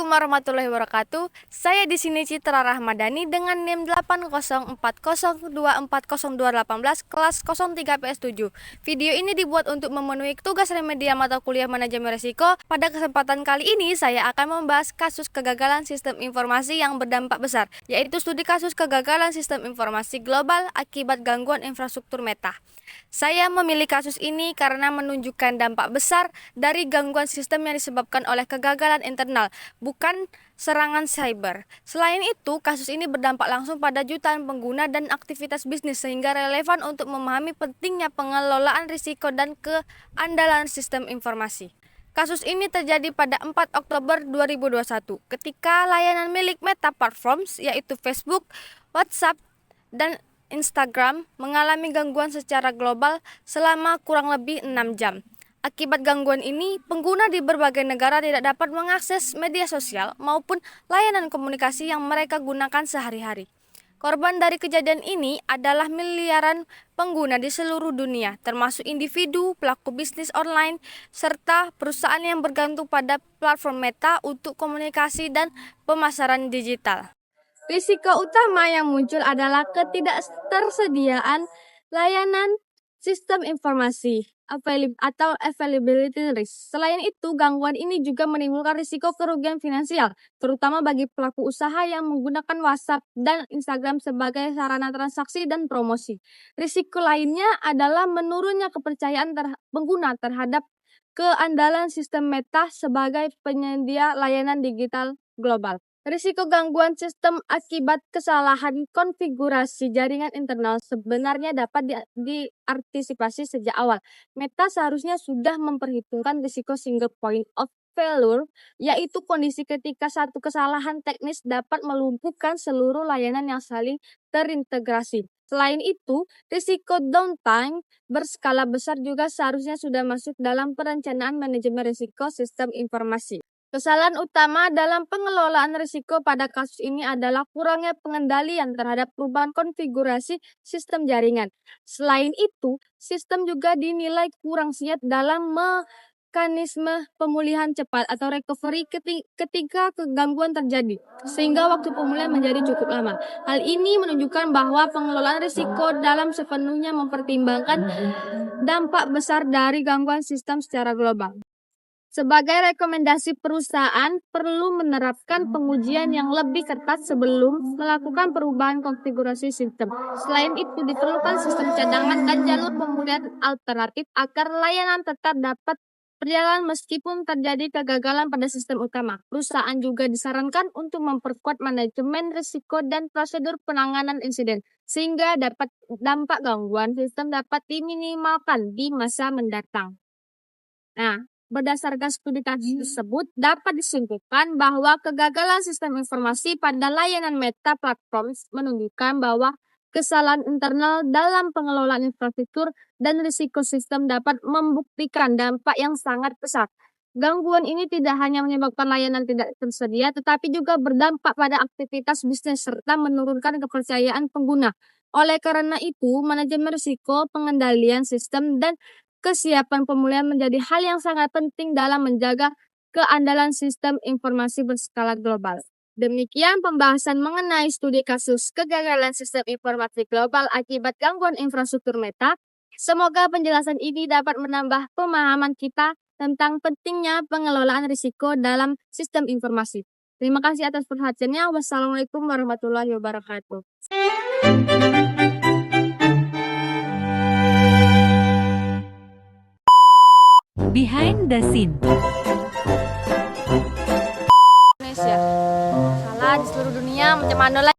Assalamualaikum warahmatullahi wabarakatuh. Saya di sini Citra Rahmadani dengan NIM 80402402818 kelas 03 PS7. Video ini dibuat untuk memenuhi tugas remedial mata kuliah manajemen risiko. Pada kesempatan kali ini saya akan membahas kasus kegagalan sistem informasi yang berdampak besar, yaitu studi kasus kegagalan sistem informasi global akibat gangguan infrastruktur Meta. Saya memilih kasus ini karena menunjukkan dampak besar dari gangguan sistem yang disebabkan oleh kegagalan internal, bukan serangan cyber. Selain itu, kasus ini berdampak langsung pada jutaan pengguna dan aktivitas bisnis sehingga relevan untuk memahami pentingnya pengelolaan risiko dan keandalan sistem informasi. Kasus ini terjadi pada 4 Oktober 2021 ketika layanan milik Meta Platforms yaitu Facebook, WhatsApp, dan Instagram mengalami gangguan secara global selama kurang lebih 6 jam. Akibat gangguan ini, pengguna di berbagai negara tidak dapat mengakses media sosial maupun layanan komunikasi yang mereka gunakan sehari-hari. Korban dari kejadian ini adalah miliaran pengguna di seluruh dunia, termasuk individu, pelaku bisnis online, serta perusahaan yang bergantung pada platform Meta untuk komunikasi dan pemasaran digital. Risiko utama yang muncul adalah ketidaktersediaan layanan sistem informasi atau availability risk. Selain itu, gangguan ini juga menimbulkan risiko kerugian finansial, terutama bagi pelaku usaha yang menggunakan WhatsApp dan Instagram sebagai sarana transaksi dan promosi. Risiko lainnya adalah menurunnya kepercayaan pengguna terhadap keandalan sistem Meta sebagai penyedia layanan digital global. Risiko gangguan sistem akibat kesalahan konfigurasi jaringan internal sebenarnya dapat diantisipasi sejak awal. Meta seharusnya sudah memperhitungkan risiko single point of failure, yaitu kondisi ketika satu kesalahan teknis dapat melumpuhkan seluruh layanan yang saling terintegrasi. Selain itu, risiko downtime berskala besar juga seharusnya sudah masuk dalam perencanaan manajemen risiko sistem informasi. Kesalahan utama dalam pengelolaan risiko pada kasus ini adalah kurangnya pengendalian terhadap perubahan konfigurasi sistem jaringan. Selain itu, sistem juga dinilai kurang siap dalam mekanisme pemulihan cepat atau recovery ketika kegangguan terjadi, sehingga waktu pemulihan menjadi cukup lama. Hal ini menunjukkan bahwa pengelolaan risiko dalam sepenuhnya mempertimbangkan dampak besar dari gangguan sistem secara global. Sebagai rekomendasi, perusahaan perlu menerapkan pengujian yang lebih ketat sebelum melakukan perubahan konfigurasi sistem. Selain itu, diperlukan sistem cadangan dan jalur pemulihan alternatif agar layanan tetap dapat berjalan meskipun terjadi kegagalan pada sistem utama. Perusahaan juga disarankan untuk memperkuat manajemen risiko dan prosedur penanganan insiden, sehingga dampak gangguan sistem dapat diminimalkan di masa mendatang. Nah, berdasarkan studi kasus tersebut, dapat disimpulkan bahwa kegagalan sistem informasi pada layanan Meta Platforms menunjukkan bahwa kesalahan internal dalam pengelolaan infrastruktur dan risiko sistem dapat membuktikan dampak yang sangat besar. Gangguan ini tidak hanya menyebabkan layanan tidak tersedia, tetapi juga berdampak pada aktivitas bisnis serta menurunkan kepercayaan pengguna. Oleh karena itu, manajemen risiko, pengendalian sistem, dan kesiapan pemulihan menjadi hal yang sangat penting dalam menjaga keandalan sistem informasi berskala global. Demikian pembahasan mengenai studi kasus kegagalan sistem informasi global akibat gangguan infrastruktur Meta. Semoga penjelasan ini dapat menambah pemahaman kita tentang pentingnya pengelolaan risiko dalam sistem informasi. Terima kasih atas perhatiannya. Wassalamualaikum warahmatullahi wabarakatuh. Behind the scene. Indonesia salah di seluruh dunia macam mana lah.